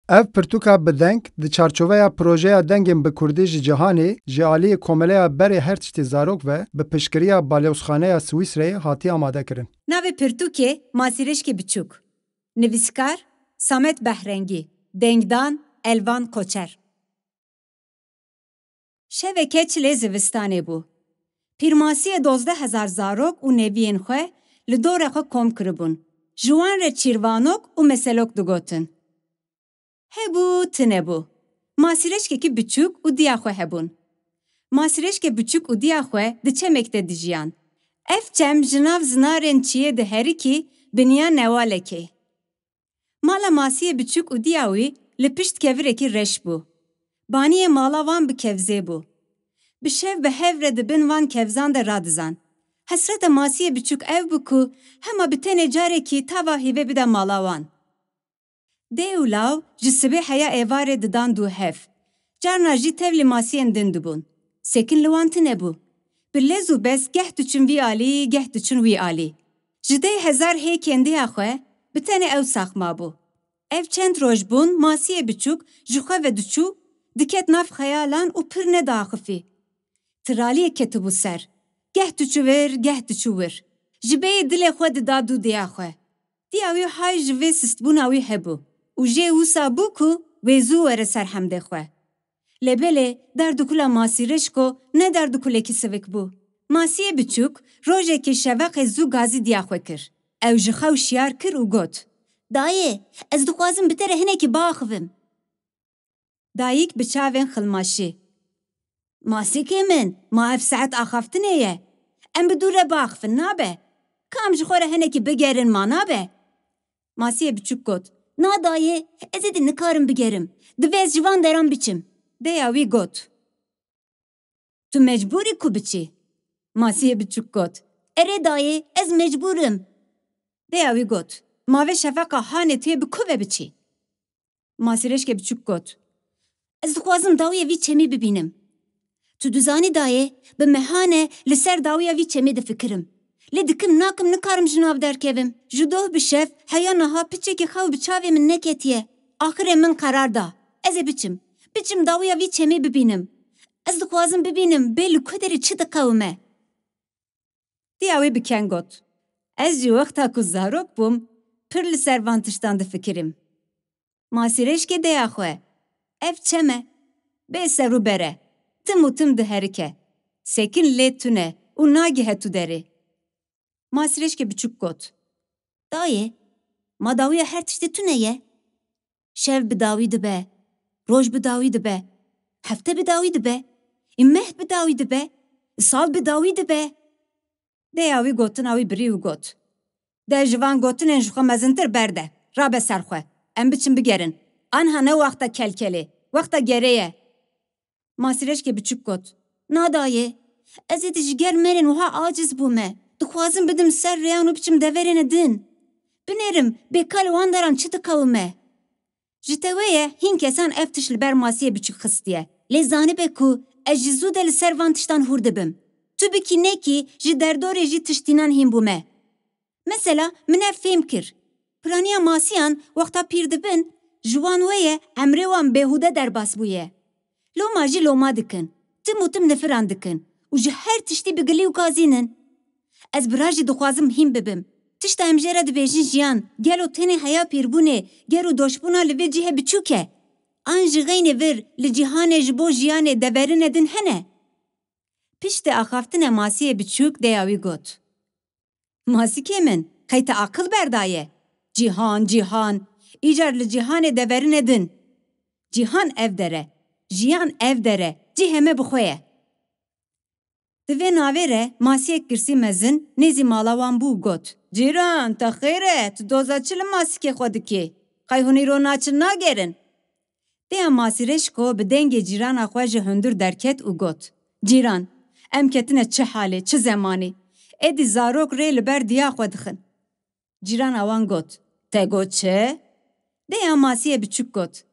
Ev pirtûka bi deng di çarçoveya projeya dengên bi Kurdî ji cîhanê ji aliyê Komeleya Berê Her Tiştê Zarok ve bi piştgiriya Balozxaneya Swîsreyê hatiye amadekirin. Navê pirtûkê Masîreşkê biçûk. Nivîskar Samet Behrengî. Dengdan Elvan Koçer. Şeveke çilê zivistanê bû. Pîrmasiyê 12,000 zarok û neviyên xwe li dorê xwe kom kiribûn. Ji wan re çîrvanok û meselok digotin. Hebû tinebû. Masîreşkekî biçûk û diya xwe hebûn. Masîreşkê biçûk û diya xwe di çemek de dijiyan. Ev çem ji nav zinarên çiyê de herîkî biniya newalekê. Mala masiyê biçûk û diya wî li pişt kevirekî reş bû. Baniyê mala wan bi kevzê bû. Bi şev bi hev re dibin van kevzan de radizan. Hesreta masiyê biçûk ev bû ku hema bi tenê carekî tava hîve bide mala wan. Dê û law ji sibê heya êvarê didan du hev. Carna jî tevlî masiyên din dibûn. Sekin li wan tinebû. Bi lez û bez geh diçin vî alî, geh diçin wî alî. Ji dê hezar hê kendiya xwe bi tenê ew saxma bû. Ev çend roj bûn masiyê biçûk ji xwe ve diçû, diket nav xeyalan û pir nedaxifî. Tiraliyê ketibû ser. Geh diçû vir, geh diçû wir. Ji bêyî dilê xwe dida dû diya xwe. Diya wî hay ji vê sistbûna wî hebû. û jê wisa bû ku wê zû were ser hemdê xwe. Lêbelê derdikula Masîreşko ne derdikulekî sivik bû. Masiyê biçûk rojekê şeveqê zû gazî diya xwe kir. Ew ji xew şiyar kir û got: Dayê, ez dixwazim bi te re hinekî biaxivim. Dayîk bi çavên xilmaşî: Masîkê min, ma ev saet axaftinê ye. Em bi dû re biaxivin nabe. Kam ji xwe re hinekî bigerin ma nabe. Masiyê biçûk got: Na dayê, ez ê nikarim bigerim. Divê ez ji van deran biçim. Deya wî got: Tu mecbûrî ku biçî. Masiyê biçûk got: Erê dayê, ez mecbûrim. Deya wî got: Mavê şefeqa hanê tu yê bi ku ve biçî. Masîreşkê biçûk got: Ez dixwazim dawiyê vî çemî bibînim. Tu dizanî dayê, bi mehane li ser dawiya vî çemê difikirim. Lê dikim nakim nikarim ji nav derkevim. Ji doh bi şev heya niha piçekî xew bi çavê min neketiye. Axirê min qerar da. Ez ê biçim. Biçim dawiya vî çemê bibînim. Ez dixwazim bibînim bê li ku derê çi diqewime. Diya wê bi keng got: Ez jî wexta ku zarok bûm, pir li ser van tiştan difikirim. Masîreşkê deya xwe: Ev çeme. Bê ser û bere. Tim û tim diherike. Sekin lê tune û nagihe tu derê. Masîreşkê biçûk got: Dayê, ma dawiya her tiştê tune ye. Şev bi dawî dibe, roj bi dawî dibe, hefte bi dawî dibe, meh bi dawî dibe, sal bi dawî dibe. Deya wî gotina wî birî û got: De ji van gotinên ji xwe mezintir berde. Rabe ser xwe. Em biçin bigerin. Anha ne wexta kelkelê. Wexta gerê ye. Masîreşkê biçûk got: Na dayê, ez ê ji ger merên wiha aciz bûme. Dixwazim bidim ser rêyan û biçim deverên din. Binêrim bêka li wan deran çi diqewime. Ji te wê ye hîn kesan ev tiş li ber masiyê biçûk xistiye. Lê zanibe ku ez ji zû de li ser van tiştan hûr dibim. Tu bikî nekî ji derdorê jî tiştînan hîn bûme. Mesela min ev fêm kir. Piraniya masiyan wexta pîr dibin, ji wan wê ye emrê wan bêhude derbas bûye. Loma jî loma dikin. Tim û tim nefiran dikin. û ji her tiştî bi gilî û gazînin. Ez bira jî dixwazim hîn bibim. Tişta em jê re dibêjin jiyan, gelo tenê heya pîrbûnê, ger û doşbûna li vê cihê biçûk e. An ji xeynê vir li cîhanê ji bo jiyanê deverînê din hene. Piştî axaftinê masiyê biçûk deya wî got: Masîkê min, qey te aqil berdaye. Cîhan, cîhan, îcar li cîhanê deverînê din. Cîhan ev dere, jiyan ev dere, cî heme bi xwe ye. Di vê navê re masiyek girsî mezin nêzî mala wan bû got: Cîran, te xêr e, tu doza çi li masîkê xwe dikî? Qey hûn îro naçin nagerin. Deya Masîreşko bi dengê cîrana xwe ji hundir derket û got: Cîran, em ketine çi halê, çi zemanî. Êdî zarok rê li ber diya xwe dixin. Cîrana wan got: Te got çi? Deya masiyê biçûk got: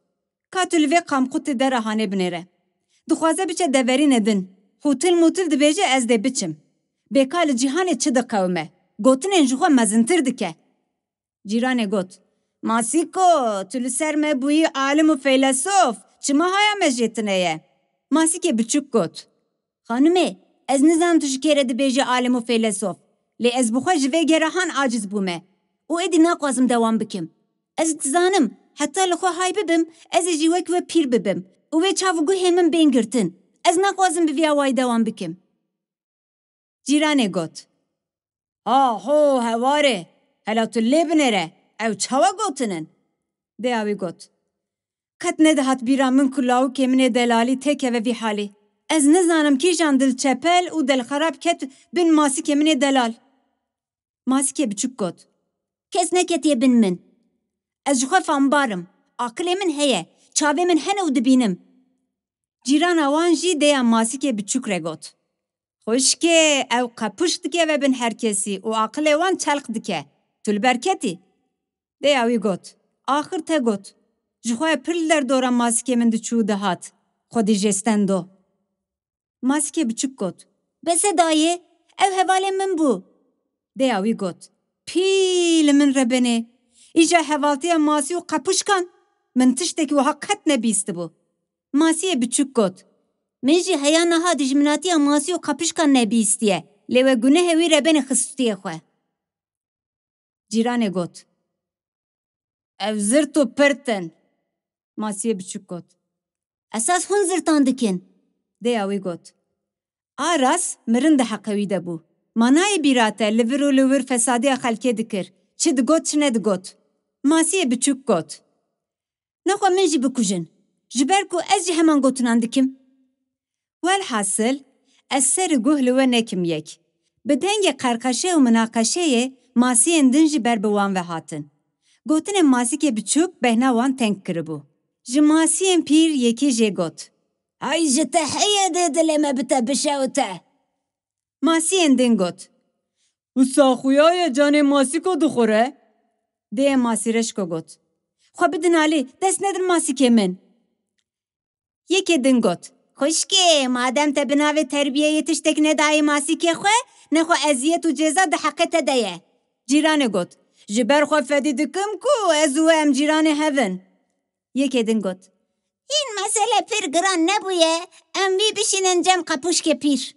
Ka tu li vê qamqûtê de re hanê binêre. Dixwaze biçe deverînê din. Hûtil mûtil dibêje ez dê biçim. Bêka li cîhanê çi diqewime? Gotinên ji xwe mezintir dike. Cîranê got: ماسیکو تو لسر me bûyî alim û feylesof çima haya me jêtineye? Masîkê biçûk got. Xanimê, ez nizanim tu ji kê re dibêjî alim û feylesof. Lê ez bi xwe ji vê gerahan aciz bûme. û êdî naxwazim dewam bikim. Ez dizanim heta li xwe hay bibim, ez ê jî wek we pîr bibim. û wê çav û guhê min bên girtin. Ez naxwazim bi vîya wayî dewam bikim. Cîranê got. Ha ho hewarê, hela tu lê binêre. Ew çawa gotinin? Dêya wî got. Qet nedihat bîra min ku lawikê min ê delalî têkeve vî halê. Ez nizanim kîjan dilçepel û delxerab ket bin masîkê min ê delal. Masîkê biçûk got. Kes neketiye bin min. Ez ji xwe fambarim. Aqilê min heye. Çavê min hene û dibînim. Cîrana wan jî dêya masîkê biçûk re got. Xwişkê, ew qepuş dike ve bin herkesî û aqilê wan çelq dike. Tu li ber ketî? Dêya wî got. Axir te got. Ji xwe pir li derdora masîkê min diçû dihat. Xwedî jê stendo. Masîkê biçûk got. Bese dayê, ew hevalên min bû. Dêya wî got. Pî li min re benê. Îja hevaltiya masî û qepuşkan. Min tiştekî wiha qet nebîstibû. Masîyê biçûk got. Min jî heya niha dijminatiya masî û qepuşkan nebîstiye. Lê we gunehê wî re benê xistûtiye xwe. Cîranê got. Ev zirt û pirtin. Masîyê biçûk got. Esas hûn zirtan dikin. Dêya wî got. A rast mirin di heqê wî de bû. Manayê bîrate li vir û li wir fesadiya xelkê dikir. Çi digot çi nedigot. Masîyê biçûk got. Nexwe min jî bikujin. Ji ber ku ez jî heman gotinan dikim. Welhasil, ez serî guh li we nekim yek. Bi dengê qerqeşê û minaqeşeyê masiyên din jî ber bi wan ve hatin. Gotinên masîkê biçûk behna wan teng kiribû. Ji masiyên pîr yekî jê got. Hay ji te heye dê dilê me bite bişewite. Masiyên din got. Wisa xuya canê masîko dixwere? Dê masîreşko got. Xwe bidin alî, dest nedin masîkê min. Yekê din got. Xwişkê, madem te bi navê terbiyeyê tiştek nedayê masîkê xwe, nexwe eziyet û ceza di heqê te de ye. Cîranê got. Ji ber xwe fedî dikim ku ez û em cîranê hevin. Yekê din got. Hîn mesele pir giran nebûye, em vî bişînin cem qepuşkê pîr.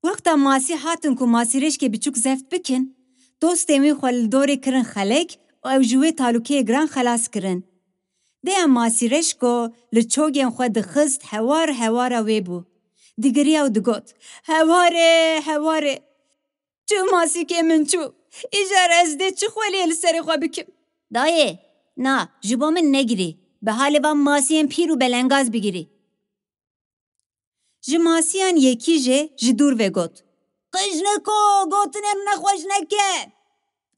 Wexta masî hatin ku masîreşkê biçûk zeft bikin, dostên wî xwe li dorê kirin xelek û ew ji wê talûkeyê giran xelas kirin. Dêya masîreşko li çogên xwe dixist hewar hewara wê bû. Digiriya û digot. Hewarê, hewarê. Çû masîkê min çû. Îjar ez dê çi xweliyê li serê xwe bikim. Dayê, na, ji bo min negirî. Bi halê van masiyên pîr û belengaz bigirî. Ji masiyan yekî jê ji dûr ve got. Qijniko, gotinên me xweş neke.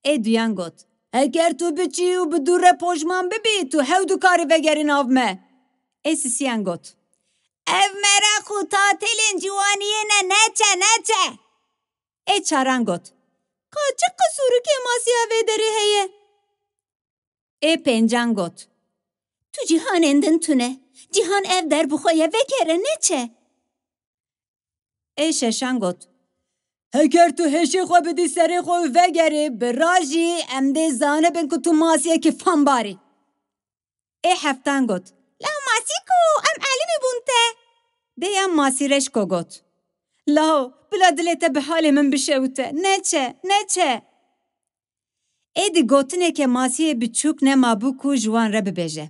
Ê duyan got. Eger tu biçî û bi dûr re pojman bibî, tu hew dikarî vegerî nav me. Ê sisiyan got. Ev merak û tatilên ciwaniyê ne neçe, neçe. Ê çaran got. Ka çi qisûrikê masiya vê derê heye? Ê pêncan got. Tu cîhanên din tune. Cîhan ev der bi xwe ye vekere neçe. Ê şeşan got. Heger tu hêşê xwe bidî serê xwe û vegerî, bi ra jî em dê zanibin ku tu masiyekî fambarî. Ê heftan got. Law masîko, em elîmî bûn te. Dêya masîreşko got. Law, bila dilê te bi halê min bişewite. Neçe, neçe. Ê di gotineke masiyê biçûk nemabû ku ji wan re bibêje.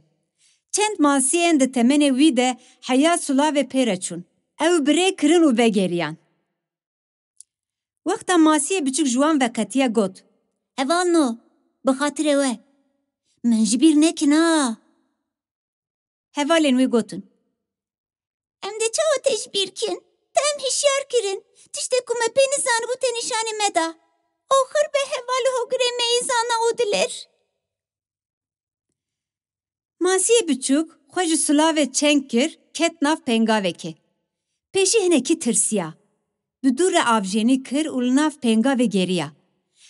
Çend masiyên di temenê wî de heya sulavê pê re çûn. Ew birê kirin û vegeriyan. Wexta masiyê biçûk ji wan veqetiye got. Evalno, bi xatirê we. Min ji bîr nekin ha. Hevalên wî gotin. Em de çawa te ji bîr kin? Te em hişyar kirin. Tiştek ku me pê nizanibû te nîşanî me da. Oxir be heval hogirê me yî zana û dilir. Masiyê biçûk xwe ji sulavê çeng kir, ket nav pengavekê. Pêşî hinekî tirsiya. Bi dûr re avjenî kir û li nav pengavê geriya.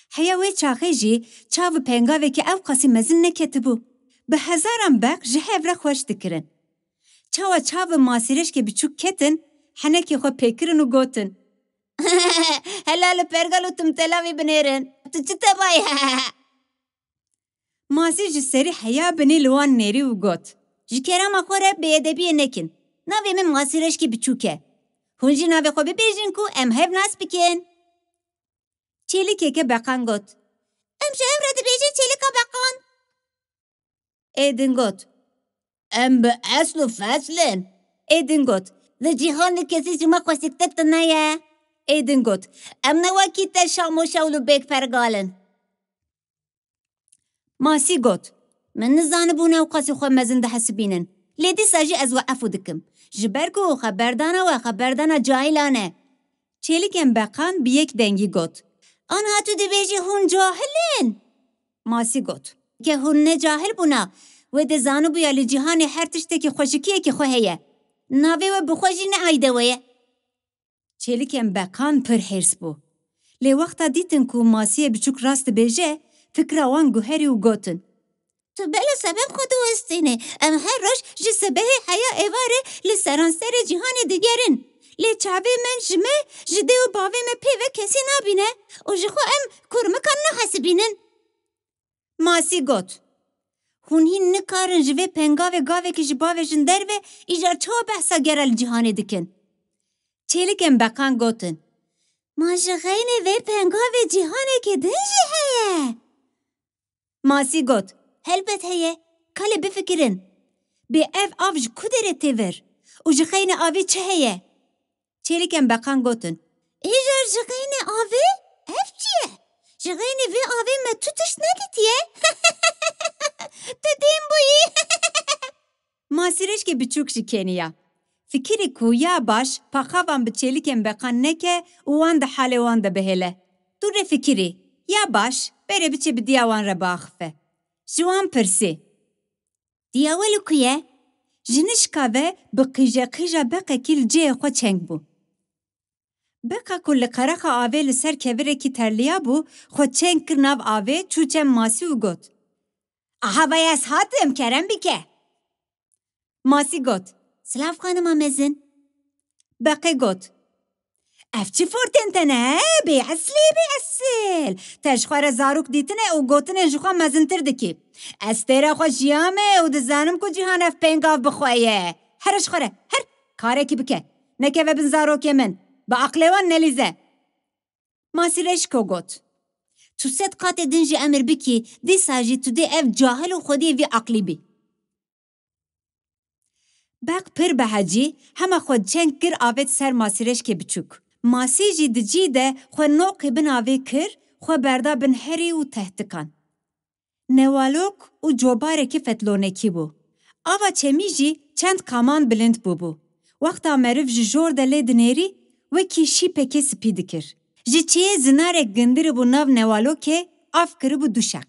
Heya wê çaxê jî çav û pengavekê ew qasî mezin neketibû. Bi hezaran beq ji hev re xweş dikirin. Çawa çav û masîreşkê biçûk ketin, henekê xwe pêkirin û gotin. Hela li pergal û timtela wî binêrin. Tu çi te bayî? ماسی ji serî heya binê li wan nêrî û got. Ji kerema xwe re bêedebiyê nekin. Navê min Masî reşkî biçûk e. Hûn jî navê xwe bibêjin ku em hev nas bikin. Çêlikeke beqan got. Em ji hev re dibêjin çêlika beqan. Êdin got. Em bi esl û feslin. Êdin got. Li cîhanê kesî ji me xweşiktir te neye. Êdin got. Em ne wekî te şamoşewl û bêkpergalin. Masî got. Min nizanibû ew qasî xwe mezin dihesibînin. Lê dîsa jî ez weqefû dikim. Ji ber ku xeberdana we xeberdana cahîlan e. Çêlikên beqan bi yek dengî got. Aniha tu dibêjî hûn cahilin. Masî got. Ke hûn ne cahil bûna. Wê de zanibûya li cîhanê her tiştekî xweşikiyekî xwe heye. Navê we bi xwe jî neayîde we ye. Çêlikên beqan pir hêrs bû. Lê wexta dîtin ku Masiyê biçûk rast dibêje, fikra wan guherî û gotin. Tu bela sebeb xwe diwestînî. Em her roj ji sebehê heya êvarê li seranserê cîhanê digerin. Lê çavê min ji me, ji dê û bavê me pê ve kesî nabîne û ji xwe em kurmikan nehesibînin. Masî got. Hûn hîn nikarin ji vê pengavê gavekî ji bavê jin derve îjar çawa behsa gera li cîhanê dikin. Çêlikên beqan gotin. Ma ji xeynê vê pengavê cîhanekê din jî heye. Masî got. Helbet heye. Kale bifikirin. Bê ev av ji ku derê tê vir? û ji xeynê avê çi heye? Çêlikên beqan gotin. Îjar ji xeynê avê? Ev çi ye? Ji xeynê vê avê me tu tişt nedîtiye? Tu dîn bûyî? Masî reşkê biçûk ji Kenya. Fikirî ku ya baş paxavan bi çêlikên beqan neke û wan di halê wan de bihêle. Tu rê fikirî. Ya baş berê biçe bi diya wan re biaxife. Ji wan pirsî. Diya we li ku ye? Ji nişka ve bi qîja beqekî li cihê xwe çeng bû. Beqa ku li qerexa avê li ser kevirekî terliya bû, xwe çeng kir nav avê, çû çem Masî û got. Aha vay ez hatim, kerem bike. Masî got. Silav xanima mezin. Beqê got. Ev çi fortên te ne? Bê eslê bê esil. Te ji xwe re zarok dîtine û gotinên ji xwe mezintir dikî. Ez têra xwe jiyame û dizanim ku cîhan ev pengav bixwe ye. Here ji xwe re, her karekî bike. Nekeve bin zarokê min. Bi aqlê wan nelîze. Masî reşko got. Tu sed qatê din jî emir bikî, dîsa jî tu dê ev cahil û xwediyê vî aqlî bî. Beq pir behecî, hema xwe çeng kir avê ser Masî reşkê biçûk. Masî jî di cî de xwe noqê bin avê kir, xwe berda bin herî û tehtikan. Newalok û cobarekî fetlonekî bû. Ava çemî jî çend qaman bilind bûbû. Wexta meriv ji jor de lê dinêrî, wekî şîpekê spî dikir. Ji çiyê zinarek gindirî bû nav newalokê, av kiribû duşek.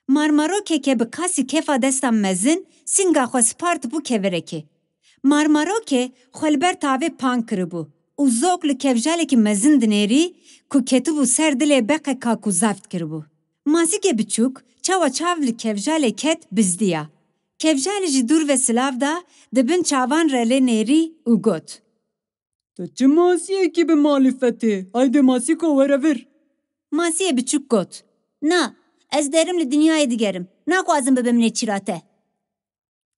Marmarokeke bi kasî kefa desta mezin, singa xwe spart bû kevirekê. Marmarokê xwe li ber tavê pan kiribû û zok li kevjalekî mezin dinêrî ku ketibû ser dilê beqeka ku zeft kiribû. Masîkê biçûk çawa çav li kevjalê ket bizdiya. Kevjalê jî dûr ve silav da dibin çavan re lê nêrî û got. Tu çi masiyekî bi malîfetê? Haydi masîko were vir. Masiyê biçûk got. Na, ez derim li dinyayê digerim. Naxwazim bibim nêçîra te.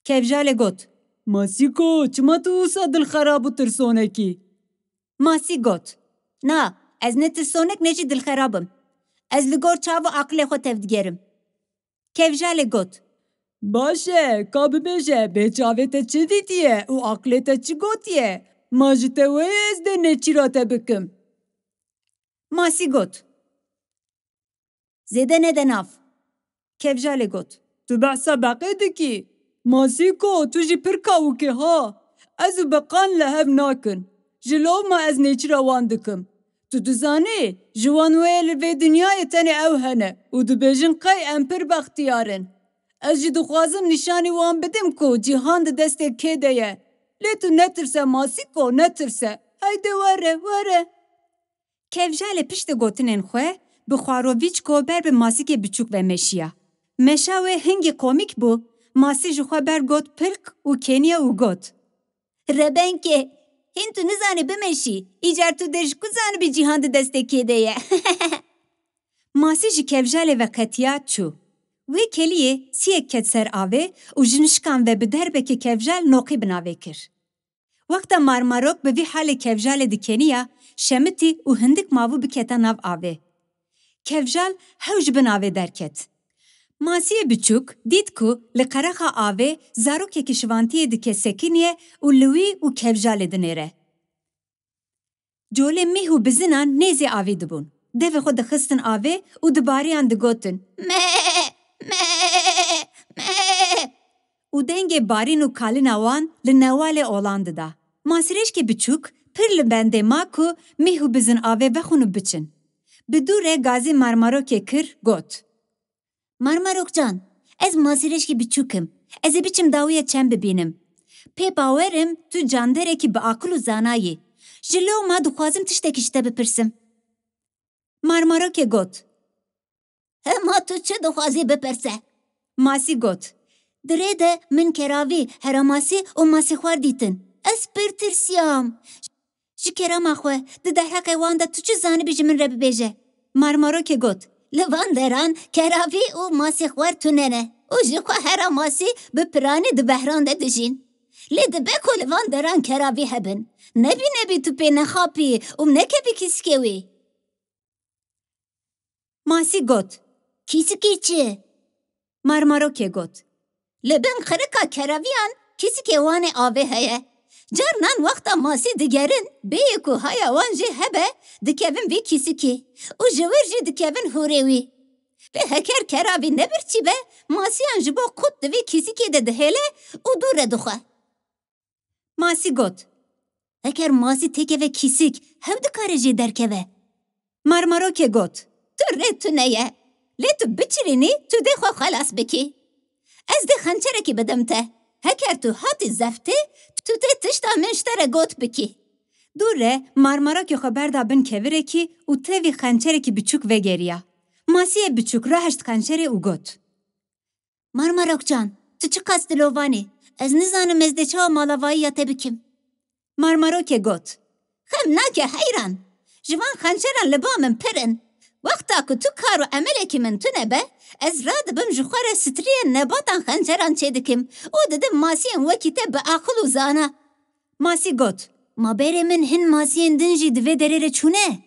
Kevjalê got. Masîko, çima tu wisa dilxerab û tirsonekî? Masî got. Na, ez ne tirsonek ne jî dilxerabim. Ez li gor çav û aqlê xwe tev digerim. Kevjalê got. Baş e, ka bibêje, bê çavê te çi dîtiye û aqlê te çi gotiye? Ma ji te wê ez dê nêçîra te bikim. Masî got. Zêde nede nav. Kevjalê got. Tu behsa beqê dikî? Masîko, tu jî pir kawikê ha. Ez û beqan li hev nakin. Ji lav me ez nêçîra wan dikim. Tu dizanî, ji wan wê li vê dinyayê tenê ew hene û dibêjin qey em pir bextiyarin. Ez jî dixwazim nîşanî wan bidim ku cîhan di destê kê de ye. Lê tu netirse Masîko, netirse. Haydi were, were. Kevjalê piştî gotinên xwe, bi xwarovîçko ber bi Masîkê biçûk ve meşiya. Meşa wê hingî komîk bû, Masî ji xwe ber got pirk û keniye û got. Rebenkê, hin tu nizanî bimeşî, îcar tu dê ji ku zanibî cîhan di destê kê de ye. Masî ji kevjalê ve qetiya çû. Wê keliyê siyek ket ser avê û jinişkan ve bi derbekê kevjal noqî binavê kir. Wexta marmarok bi vî halê kevjalê dikeniya, şemitî û hindik mavû bikete nav avê. Kevjal hew ji bin avê derket. Masiyê biçûk dît ku li qerexa avê zarokekî şivantiyê dike sekiniye û li wî û kevjalê dinêre. Colê mêh û bizinan nêzê avê dibûn. Devê xwe dixistin avê û dibariyan digotin. Me, me, me. Û dengê barîn û kalîna wan li newalê olan dida. Masîreşkê biçûk pir li bendê ma ku mêh û bizin avê vexwin û biçin. Bi dûrê gazê marmarokê kir, got. Marmarokcan, ez masîreşkê biçûkim. Ez ê biçim dawiya çem bibînim. Pê bawerim tu canderekî bi akil û zanayî. Ji lewma dixwazim tiştekî ji te bipirsim. Marmarokê got. Hema tu çi dixwazî bipirse? Masî got. Dirê de min keravî, heramasî û masî xwar dîtin. Ez pir tirsiyam. Ji kerama xwe, di derheqê wan de tu çi zanibî ji min re bibêje? Marmarokê got. Li van deran keravî û masî xwar tune ne. û ji xwe heramasî bi piranî di behran de dijîn. Lê dibe ku li van deran keravî hebin. Nebî tu pê nexapî û nekebî kîsikê wê. Masî got. Kîsikê çi? Marmarokê got. Li bin xirika keraviyan kîsikê wanê avê heye. Carnan wexta masî digerin, bêyê ku haya wan jî hebe, dikevin vî kîsikê û ji wir jî dikevin hûrê wî. Lê heker keravî nebirçîbe, masiyan ji bo qut di vî kîsikê de dihêle û dûre dixwe. Masî got. Heker masî têkeve kîsik, hev dikare jê derkeve. Marmarokê got. Tu rê tune ye. Lê tu biçirînî, tu dê xwe xelas bikî. Ez dê xençerekî bidim te. Heker tu hatî zeftê, tu tê tişta min ji te re got bikî. Dûre marmarokê xwe berda bin kevirekî û tevî xençerekî biçûk vegeriya. Masiyê biçûk rahişt xençerê û got. Marmarokcan, tu çi qas dilovanî? Ez nizanim ez dê çawa malavayîya te bikim. Marmarokê got. Xem nake heyran. Ji van xençeran li ba min pirin. Wexta ku tu kar û emelekî min tune be, ez radibim ji xwe re striyên nebatan xençeran çê dikim û didim masiyên wekî te bi aqil û zana. Masî got. Ma berê min hin masiyên din jî divê derê re çûne?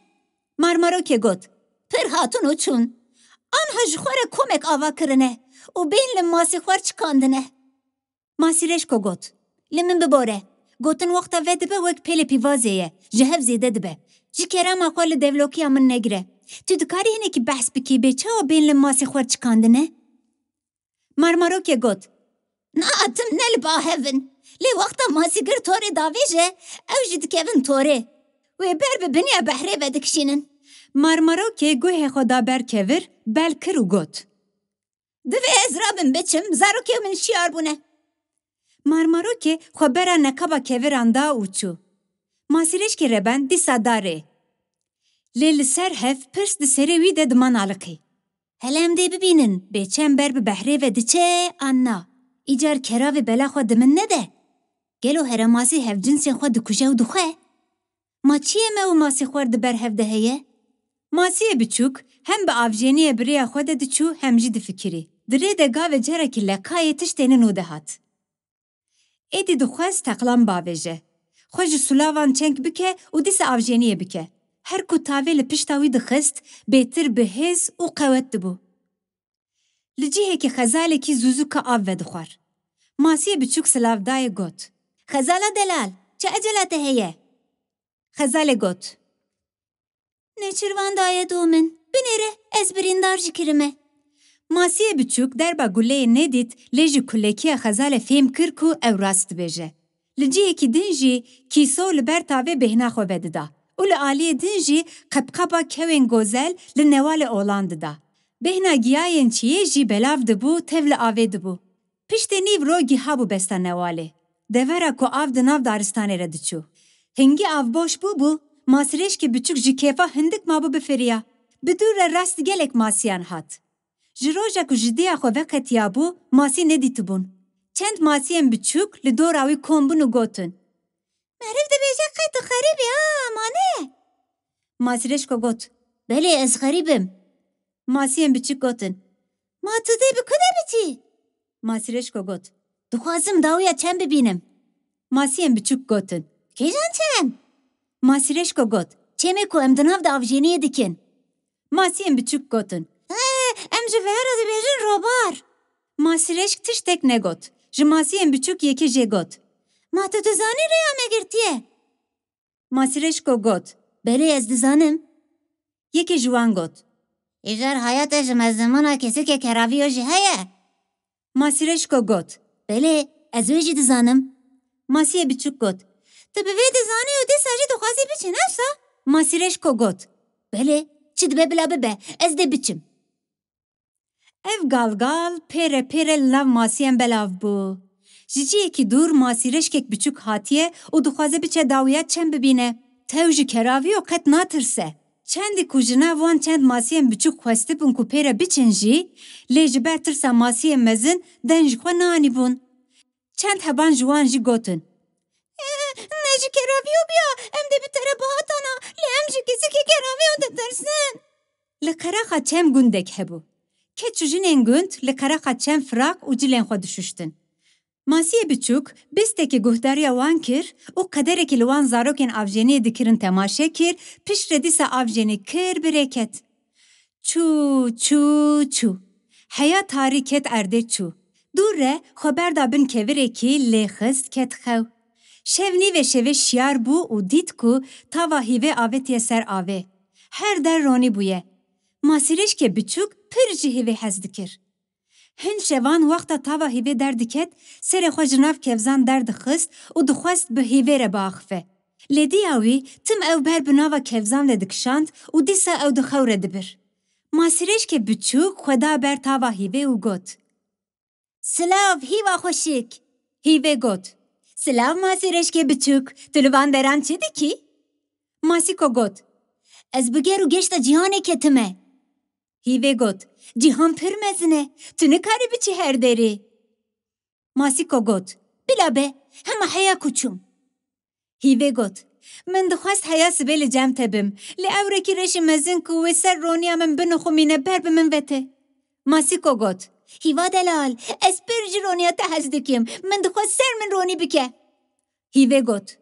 Marmarokê got. Pir hatun û çûn. Anha ji xwe re komek ava kirine û bên li masî xwar çikandine. Masîreşko got. Li min bibore. Gotin wexta ve dibe wek pêlê pîvazê ye, ji hev zêde dibe. Ji kerama xwe li devlokiya min negire. Tu dikarî hinekî behs bikî bê çawa bên li masî xwar çikandine? Marmarokê got. Natim ne li ba hevin. Lê wexta masîgir torê davêje, ew jî dikevin torê. Wê ber bi biniya behrê ve dikişînin. Marmarokê guhê xwe da berkevir, bel kir û got. Divê ez rabim biçim, zarokê min şiyar bûne. Marmarokê xwe bera nekaba keviran da û çû. Masîreşkê reben dîsa darê. Lê li ser hev pirs di serê wî de diman aliqî. Hele em dê bibînin, bêçem ber bi behrê ve diçe anna. Îcar keravê bela xwe di min nede. Gelo heremasî hevcinsên xwe dikuje û dixwe. Ma çiyê me û masî xwar di ber hev de heye? Masiyê biçûk hem bi avjeniyê birêya xwe de diçû hem jî difikirî. Dirê de gavê carekî lekayê tiştêne nû dihat. Êdî dixwest teqlan bavêje. Xwe ji sulavan çenk bike û dîsa avjeniyê bike. Her ku tavê li pişta wî dixist, bêtir bi hêz û qewet dibû. Li cihekî xezalekî zûzûka av vedixwar. Masiyê biçûk silavdayê got. Xezala delal, çi ecela te heye? Xezalê got. Nêçîrvan daye dû min. Binêre, ez birîndar jî kirime. Masiyê biçûk derba guleyê nedît, lê ji kulekiya xezalê fêm kir ku ew rast dibêje. Li cihekî din jî kîso li ber tavê bêhna xwe vedida. û li aliyê din jî qepqapa kewên gozel li newalê olan dida. Bêhna giyayên çiyê jî belav dibû, tev li avê dibû. Piştê nîv rogî habû besta newalê. Devera ku av di nav daristanê re diçû. Hingî av boş bûbû, masîreşkê biçûk ji kêfa hindik mabû bifiriya. Bi dûr re rast gelek masiyan hat. Ji roja ku ji dêya xwe veqetiya bû, masî nedîtibûn. Çend masiyên biçûk li dora wî kombûn û gotin. Meriv dibêje qey tu xerîbî ha, ma ne? Masîreşko got. Belê ez xerîbim. Masiyên biçûk gotin. Ma tu dê bi ku de biçî? Masîreşko got. Dixwazim dawiya çend bibînim. Masiyên biçûk gotin. Kêjan çend? Masîreşko got. Çemê ku em di nav de avjeniyê dikin. Masiyên biçûk gotin. Em ji vehera dibêjin robar. Masîreşk tiştek negot. Ji masiyên biçûk yekî jê got. Ma tu dizanî rêya me girtiye? Masîreşko got. Belê ez dizanim. Yekî ji wan got. Îjar hayata ji me zimana kesikê keraviyo jî heye? Masîreşko got. Belê, ez wê jî dizanim. Masiyê biçûk got. Tu bi vê dizanî û dîsa jî dixwazî biçî nefsa? Masîreşko got. Belê, çi dibe bila bibe, ez dê biçim. Ev galgal pêre pêre lav masiyên belav bû. Ji ciyekî dûr masîreşkek biçûk hatiye û dixwaze biçe dawiya çend bibîne. Tew ji keraviyo qet natirse. Çendî ku ji nav wan çend masiyên biçûk xwestibûn ku pêre biçin jî, lê ji ber tirsa masiyên mezin den ji xwe neanîbûn. Çend heban ji wan jî gotin. Ne ji keraviyo biya, em dê bi tere bihatana, lê em ji kesikê keraviyo ditirsin. Li qerexa çem gundek hebû. Keç û jinên gund li qerexa çem firak û cilên xwe dişuştin. Masiyê biçûk bistekî guhdariya wan kir û qederekî li wan zarokên avjeniyê dikirin temaşe kir, piştre dîsa avjenî kir birêket. Çû, çû, çû. Heya tarî ket erdê çû. Dûr re xwe berda bin kevirekî lê xist ket xew. Şev nîvê şevê şiyar bû û dît ku tava hîvê avêtiye ser avê. Her der ronî bûye. Masîreşkê biçûk pir ji hîvê hez dikir. Hin şevan wexta tava hîvê derdiket, serê xwe ji nav kevzan derdixist û dixwest bi hîvê re biaxife. Lê dîya wî tim ew ber bi nava kevzan de dikişand û dîsa ew di xew re dibir. Masîreşkê biçûk xwe da ber tava hîvê û got. Silav hîva xweşik. Hîvê got. Silav masîreşkê biçûk, tu li van deran çi dikî? Masîko got. Ez bi ger û geşta cîhanê ketime. Hîvê got. Cîhan pir mezin e, tu nikarî biçî her derê. Masîko got. Bila be, hema heya kuçum. Hîvê got. Min dixwest heya sibê li cem tebim, lê ewrekî reşî mezin ku wê ser roniya min binixumîne ber bi min vete. Masîko got. Hîva delal, ez pir ji roniya te hez dikim, min dixwest ser min ronî bike. Hîvê got.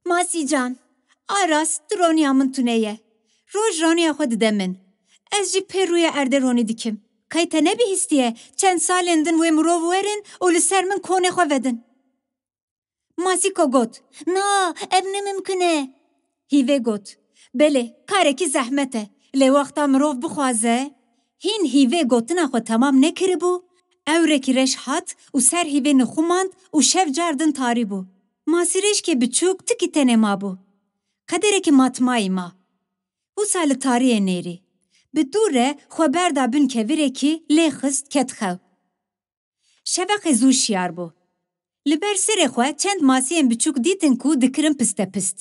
Masî can, aras tu roniya min tune ye. Roj roniya xwe dide min. Ez jî pê rûya erdê ronî dikim. Kay te nebihîstiye, çend salên din wê mirov werin û li ser min konê xwe vedin. Masîko got. Na, ev nemimkin e. Hîvê got. Belê, karekî zehmet e. Lê wexta mirov bixwaze, hîn hîvê gotina xwe temam nekiribû, ewrekî reş hat û ser hîvê nixumand û şev cardin tarî bû. Masîreşkê biçûk tikî tenê mabû. Qederekî matmayî ma. Wisa li tariyê nêrî. Bi dûr re xwe berda bin kevirekî lê xist ket xew. Şevexê zû şiyar bû. Li ber serê xwe çend masiyên biçûk dîtin ku dikirin pistepist.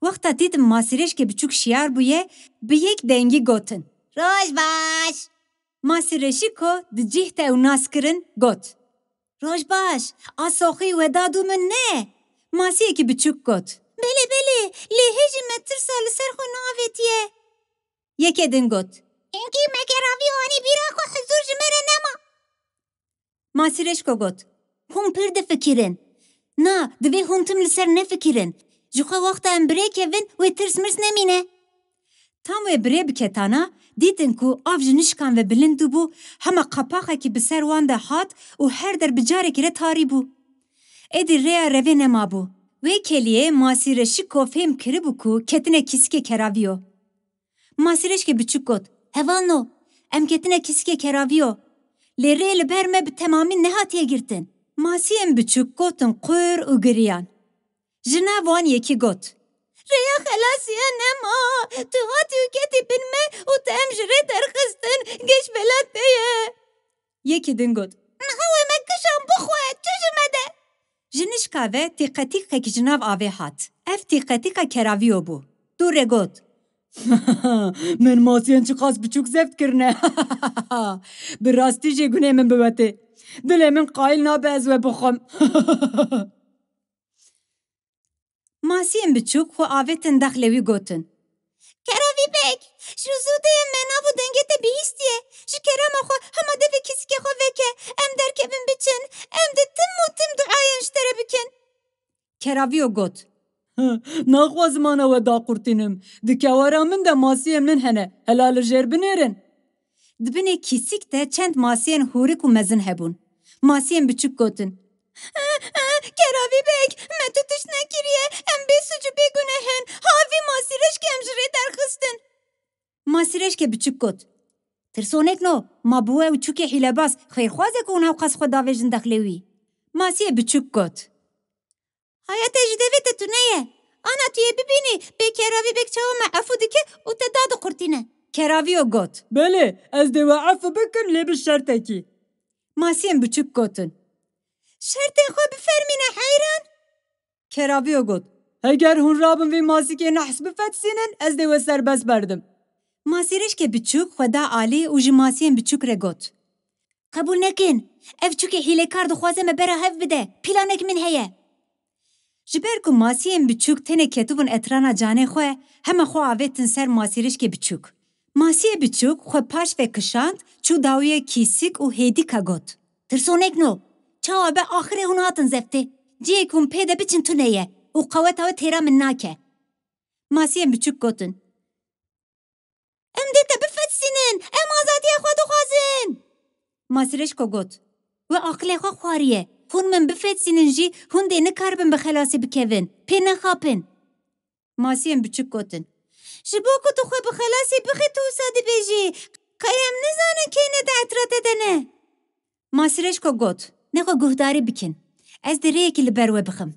Wexta dîtin masîreşkê biçûk şiyar bûye, bi yek dengî gotin. Roj baş! Masîreşîko di cih te ew nas kirin got. Roj baş, asoxî weda dû min ne? Masiyekî biçûk got. Belê belê, lê hêjî me tirsa li ser xwe neavêtiye. Yekê din got. Enkî me keraviyo anî bîra xwe hezûr ji me re nema. Masîreşko got. Hûn pir difikirin. Na, divê hûn tim li ser nefikirin. Ji xwe wexta em birê kevin wê tirs mirs nemîne. Tam wê birê biketana, dîtin ku av ji nişkan ve bilind bû, hema qapaxekî bi ser wan de hat û her der bi carekî re tarî bû. Êdî rêya revê nemabû. Wê keliyê Masîreşîko fêm kiribû ku ketine kîsikê keraviyo. Masîreşkê biçûk got. Hevalno, em ketine kîsikê keraviyo. Lê rê li ber me bi temamî nehatiye girtin. Masiyên biçûk gotin qûr û giriyan. Ji nav wan yekî got. Rêya xelasiya nema, tu hatî û ketî bin me û te em ji rê derxistin, geş bela te ye. Yekî din got. Niha wê me kişan bixwe, çi ji me de? Ji nişka ve tîqetîqekî ji nav avê hat. Ev tîqetîqa keraviyo bû. Dûr re got. Min masiyên çi qas biçûk zeft kirine. Bi rastî jê gunê min biwete. Dilê min qayîl nabe ez wê bixwem. Masiyên biçûk xwe avêtin dexlê wî gotin. Keravî bek, ji zûdeyê me nav û dengê te bihîstiye. Ji kerema xwe hema devê kesîkê xwe veke, em derkevin biçin, em de tim û tim duayên ji te re bikin. Keraviyo got. Naxwazim ana we daqurtînim. Di kewera min de masiyên min hene. Hela li jêr binêrin. Di binê kîsîk de çend masiyên hûrik û mezin hebûn. Masiyên biçûk gotin. Keravî bek, me tu tişt nekiriye, em bêsuc û bêgunehin. Havî masîreşkê em ji rê derxistin. Masîreşkê biçûk got. Tirsonek no, ma bû we û çûkê hîlebaz, xêrxwazek û hûn hewqas xwe davêjin dexlê wî. Masiyê biçûk got. Haya te ji devê te tu neye? Ana tu yê bibînî, bê keravî bek çawa me efû dike û te da diqurtîne. Keraviyo got. Belê, ez dê we ev bikim lê bi şertekî. Masiyên biçûk gotin. Şertên xwe bifermîne heyran. Keraviyo got. Heger hûn rabin vê masîkê nehs bifetsînin, ez dê we serbest berdim. Masîreşkê biçûk xwe da alî û ji masiyên biçûk re got. Qebûl nekin, ev çûkê hîlekar dixwaze me bera hev bide, pîlanek min heye. Ji ber ku masiyên biçûk tenê ketibûn etrana canê xwe, heme xwe avêtin ser masîreşkê biçûk. Masiyê biçûk xwe paş ve kişand, çû dawiyê kîsîk û hêdîka got. Tirsonek no, çawa be axirê hûn hatin zeftê. Ciyek hûn pê de biçin tu neye û qeweta we têra min nake. Masiyên biçûk gotin. Em dê te bifetsînin, em azadiya xwe dixwazin. Masîreşko got. We aqilê xwe xwariye. Hûn min bifetsînin jî hûn dê nikaribin bi xelasî bikevin. Pê nexapin. Masiyên biçûk gotin. Ji bo ku tu xwe bi xelasî bixî tu wisa dibêjî. Qeyem nizanin kêne de etra te de ne. Masîreşko got. Nexwe guhdarî bikin. Ez dê rêyekî li ber we bixim.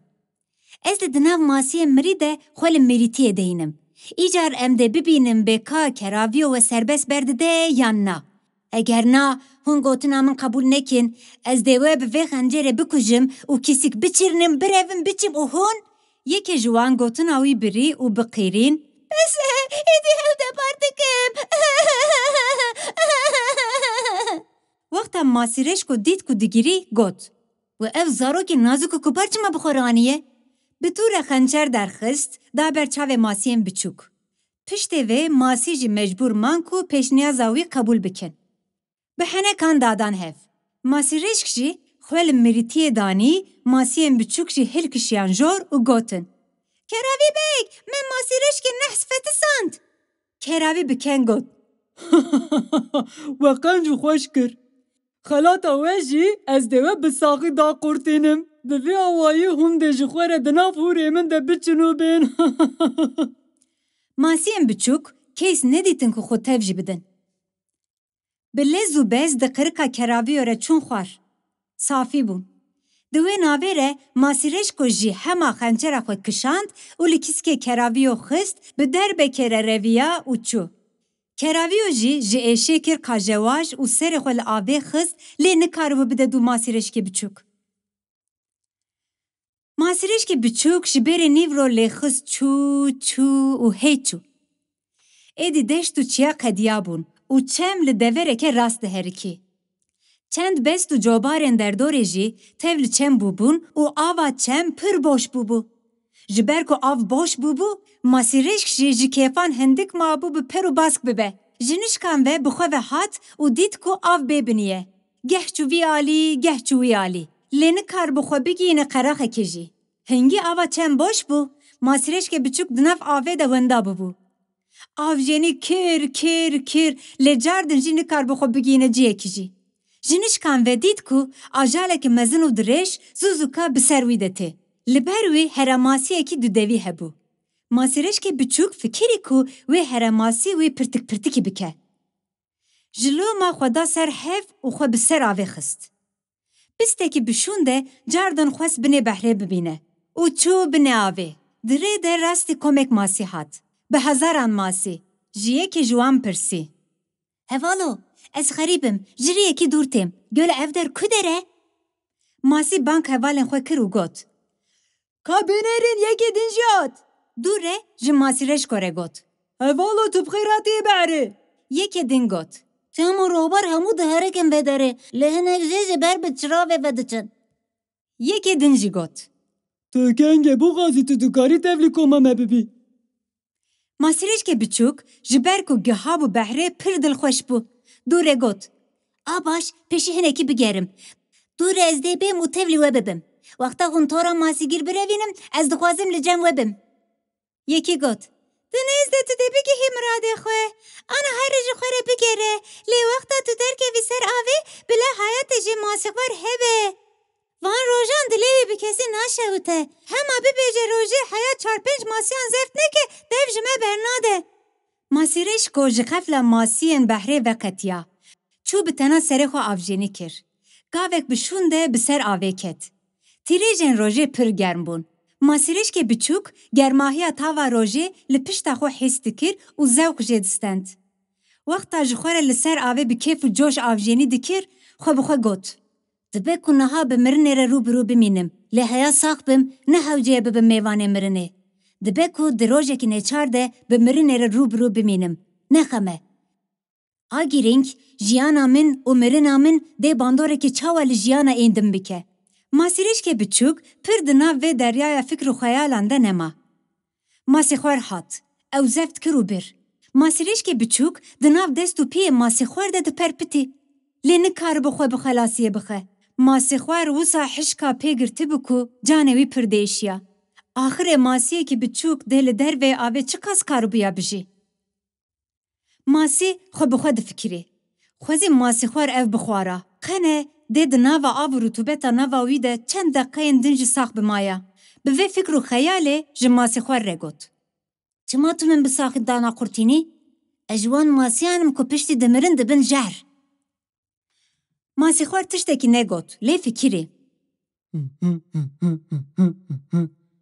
Ez li di nav masiyên mirî de xwe li mirîtiyê deyînim. Îcar em dê bibînin bê ka keraviyo we serbest berdide yan na. Eger na, hûn gotina min qebûl nekin, ez dê we bi vê xencerê bikujim û kîsîk biçîrnim, birevim biçim û hûn? Yekê ji wan gotina wî birî û biqîrîn. Bes êdî hev de bar dikim. Wexta masîreşko dît ku digirî got. We ev zarokê nazik û kupar çima bixweraniye? Bi tûre xencer derxist, da ber çavê masiyên biçûk. Piştê vê masî jî mecbûr man ku pêşniyaza wî qebûl bikin. Bi henekan dadan hev. Masîreşk jî xwe li mirîtiyê danî, masiyên biçûk jî hilkişiyan jor û gotin. Keravî bek, me masîreşkê nehs fetisand. Keravî bi ken got. We qenc û xweş kir. Xelata we jî ez dê we bi saxî daqurtînim. Di vê awayî hûn dê ji xwe re di nav hûrê min de biçin û bên. Masiyên biçûk kês nedîtin ku xwe tev jî bidin. Bi lez û bez di qirika keraviyo re çûn xwar. Safî bûn. Di wê navê re masîreşko jî hema xencera xwe kişand û li kîskê keraviyo xist, bi derbekê re reviya û çû. Keraviyo jî ji êşê kir kajewaj û serê xwe li avê xist, lê nikaribû bide dû masîreşkê biçûk. Masîreşkê biçûk ji berê nîvro lê xist çû çû û hey çû. Êdî deşt û çiya qediya bûn û çem li devereke rast diherikî. Çend best û cobarên derdorê jî tev li çem bûbûn û ava çem pir boş bûbû. Ji ber ku av boş bûbû, masîreşk jî ji kêfan hindik mabû bi per û bask bibe. Ji nişkan ve bi xwe ve hat û dît ku av bêbiniye. Geh çû vî alî, geh çû wî alî. Lê nikar bi xwe bigîne qeraxekê jî. Hingî ava çem boş bû, masîreşkê biçûk di nav avê de wenda bûbû. Av jenî kir kir kir, lê cardin jî nikar bi xwe bigîne ciyekî jî. Ji nişkan ve dît ku ajalekî mezin û dirêj zûzûka bi ser wî de tê. Li ber wî heremasiyekî dudevî hebû. Masîreşkê biçûk fikirî ku wê heremasî wî pirtik pirtikî bike. Ji loma xwe da ser hev û xwe bi ser avê xist. Pistekî bişûn de cardin xwest binê behrê bibîne û çû binê avê. Dirê de rastî komek masî hat. Bi hezaran masî. Ji yekê ji wan pirsî. Hevalo, ez xerîbim, ji rêyekî dûr têm. Göle ev der ku dere? Masî bank hevalên xwe kir û got. Ka binêrin yekê din jî hat. Dûr re ji masîreşko re got. Hevalo tu bixêratiyê berê. Yekê din got. Çem û robar hemû di herekin ve derê. Lê hinek jê ji ber bi çiravê ve diçin. Yekê din jî got. Tu kenge bu xazî tu dikarî tevlî koma me bibî. Masîreşkê biçûk ji ber ku giha bû behrê pir dilxweş bû. Dure got. Baş, peşi hinekî bigerim. Dure ez dê bêm û tevlî we bibim. Wexta hûn tora masîgîr birevînin, ez dixwazim li cem we bim. Yekî got. Di nêz de tu dê bigihî miradê xwe. Ana her ji xwe re bigere. Lê wexta tu derkevî ser avê, bila hayatê jî masîxwar hebe. Van rojan dilê wî bi kesî naşewite. Hema bibêje rojê heya 4-5 masiyan zeft neke, dev ji me bernade. Masîreş ku ji xefla masiyên behrê veqetiya. Çû bi tena serê xwe avjenî kir. Gavek bi şûn de bi ser avê ket. Tîrêjên rojê pir germ bûn. Masîreşkê biçûk germahiya tava rojê li pişta xwe hîs dikir û zewq jê distend. Wexta ji xwe re li ser avê bi kêf û coş avjenî dikir, xwe bi xwe got. Dibe ku niha bi mirinê re rûbirû bimînim. Lê heya sax bim, ne hewceyê bibim mêvanê mirinê. Dibe ku di rojekî nêçar de bi mirinê re rûbirû bimînim. Nexeme. A girîng, jiyana min û mirina min dê bandorekî çawa li jiyana êndim bike. Masîreşkê biçûk pir di nav vê deryaya fikr û xeyalan de nema. Masîxwar hat. Ew zeft kir û bir. Masîreşkê biçûk di nav dest û piyê masîxwar de diperpitî. Lê nikaribe xwe bi xelasiyê bixe. Masîxwar wisa hişka pê girtibû ku canê wî pir değişiya. Axirê masiyekî biçûk dê li dervê avê çi qas karibiya bijî. Masî xwe bi xwe difikirî. Xwezî masîxwar ev bixwara. Qene dê di nava av û rutûbeta nava wî de çend deqeyên din jî sax bimaya. Bi vê fikr û xeyalê ji masîxwar re got. Çima tu min bi saxî dana qurtînî? Ez ji wan masiyanim ku piştî dimirin dibin jer. Masîxwar tiştekî negot, lê fikirî.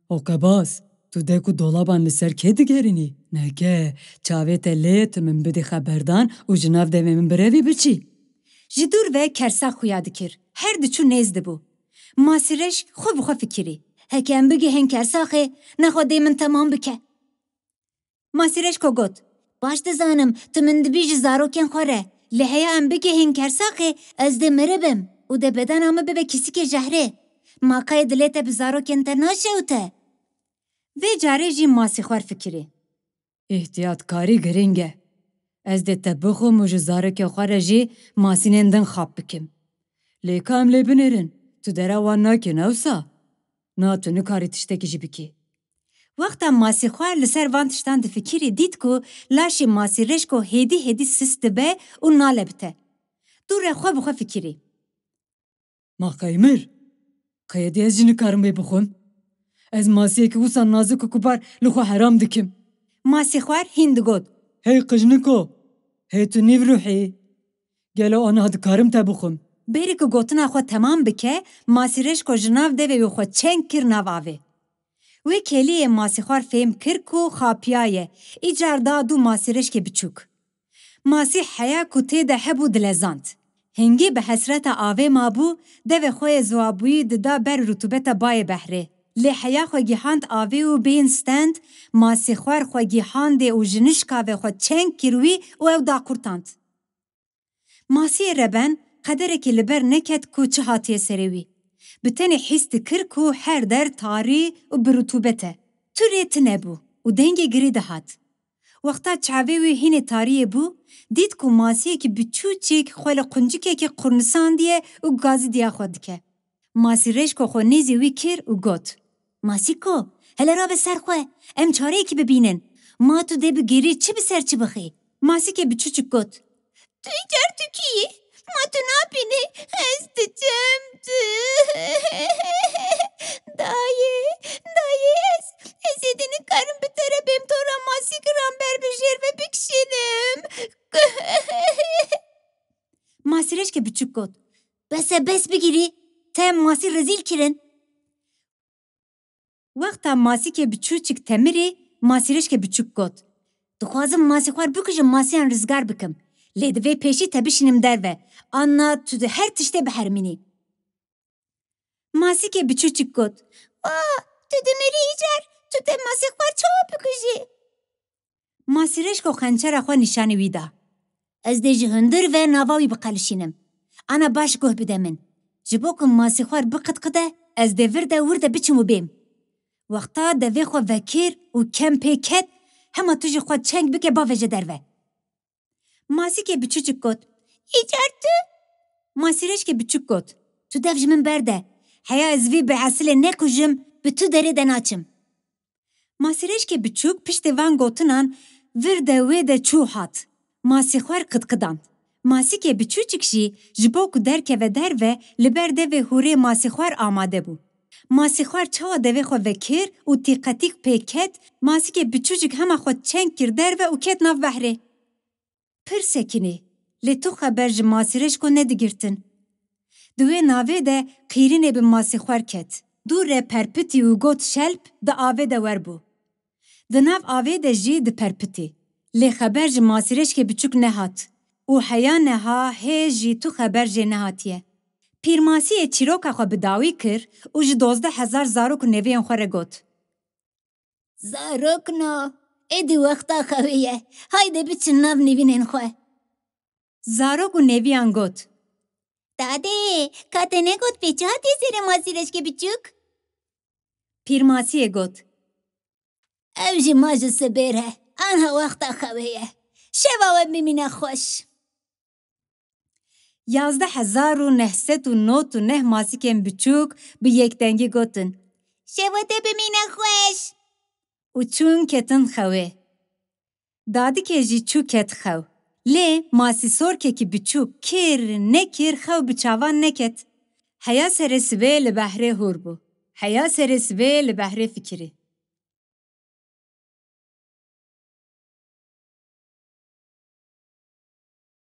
Oqebaz, tu dê ku dolaban li ser kê digerînî? Neke, çavê te lê tu min bidî xeberdan û ji nav devê min birevî biçî. Ji dûr ve kersa xuya dikir. Her diçû nêz dibû. Masîreş xwe bi xwe fikirî. Heke em bigihin kersaxê, nexwe dê min temam bike. Masîreş ko got. Baş dizanim, tu min dibî ji zarokên xwe re. Lê heya em bigihin kersaxê, ez dê miribim û dê bedena me bibe kîsîkê jehrê. Maqayê dilê te bi zarokên te naşewite. Vê carê jî masîxwar fikirî. İhtiyatkarî giring e. Ez dê te bixwim û ji zarokê xwe re jî masînên din xap bikim. Lê ka em lê binêrin, tu dera wan nakî newsa. Na tu nikarî tiştekî jî bikî. Wexta masîxwar li ser van tiştan difikirî dît ku laşê masîreş ku hêdî hêdî sis dibe û nalebite. Dûre xwe bi xwe fikirî. Maqayê mir, qeyedî ez jî nikarim vê bixwim. Ez masiyekî wisa nazik û kubar li xwe heram dikim. Masîxwar hîn digot. Hey qijniko, hey tu nîv ruhî. Gelo aniha dikarim te bixwim. Berî ku gotina xwe temam bike, masîreş ku ji nav devê wî xwe çeng kir nav avê. Wê keliyê masîxwar fêm kir ku xapiya ye, îcar da dû masîreşkê biçûk. Masî heya ku tê de hebû dilezand. Hingî bi hesreta avê mabû, devê xwe yê ziwabûyî dida ber rutûbeta bayê behrê. Lê heya xwe gîhand avê û bên stend, masîxwar xwe gîhandê û ji nişkavê xwe çeng kir wî û ew da qurtand. Masiyê reben qederekî li ber neket ku çi hatiye serê wî. Bi tenê hîs dikir ku her der tarî û bi rutûbet e. Tu rê tune bû û dengê girî dihat. Wexta çavê wî hinê tariyê bû, dît ku masiyekî biçûçik xwe li quncikekî qurnisandiye û gazî diya xwe dike. Masîreş ku xwe nêzî wî kir û got. Masîko, hele rabe ser xwe, em çareyekî bibînin. Ma tu dê bigirî çi bi ser çi bixî? Masîkê biçûçik got. Tu îcar tu kî? Ma tu napînî? Ez diçem tu. Dayê ez êdî nikarim bi te re bêm tora masî kiran ber bijêr ve bikişînim. Masîreşkê biçûk got. Bes bes bigirî, te masî rezîl kirin. Wexta masîkê biçûçik temirî, masîreşkê biçûk got. Dixwazim masîxwar bikujim masiyan rizgar bikim. Lê divê pêşî te bişînim derve. Anna tu di her tiştê bihermînî. Masîkê biçûçik got. Tu dimirî îcar, tu te masîxwar çawa bikujî? Masîreş ku xençera xwe nîşanî wî da. Ez dê ji hundir ve nava wî biqelişînim. Ana baş guh bide min. Ji bo ku masîxwar biqitqide, ez dê vir de wir de biçim û bêm. Wexta devê xwe vekir û kem pê ket, hema tu jî xwe çeng bike bavê ji derve. Masîkê biçûçik got. İçer tu? Masîreşkê biçûk got. Tu dev ji min berde. Heya ez vî bihesilê nekujim, bi tu derê de naçim. Masîreşkê biçûk piştî van gotinan vir de wê de çû hat. Masî xwar qidqidan. Masîkê biçûçik jî ji bo ku derkeve derve li ber devê hûrê masî xwar amade bû. Masî xwar çawa devê xwe vekir û tîqetîk pêket, masîkê biçûcik hema xwe çeng kir derve û ket nav behrê. Pir sekinî, lê tu xeber ji masîreşko nedigirtin. Di wê navê de qîrînê bi masî xwar ket. Du re perpitî û got şelp di avê de werbû. Di nav avê de jî diperpitî. Lê xeber ji masîreşkê biçûk nehat. û heya neha hê jî tu xeber jê nehatiye. Pîrmasiyê çîroka xwe bi dawî kir û ji 12,000 zarok û neviyên xwe re got. Zarok no, êdî wexta xewê ye. Hayde biçin nav nevînên xwe. Zarok û neviyan got. Dadê, ka te negot pêçî hatiye serê masîreşkê biçûk? Pîrmasiyê got. Ev jî ma ji sibêr he. Anha wexta xewê ye. Şeva we bimîne xweş. 11,909 masîkên biçûk bi yekdengî gotin. Şeva te bimîne xweş. û çûn ketin xewê. Dadikê jî çû ket xew. Lê masîsorkekî biçûk kir nekir xew bi çavan neket. Heya serê sibê li behrê hûr bû. Heya serê sibê li behrê fikirî.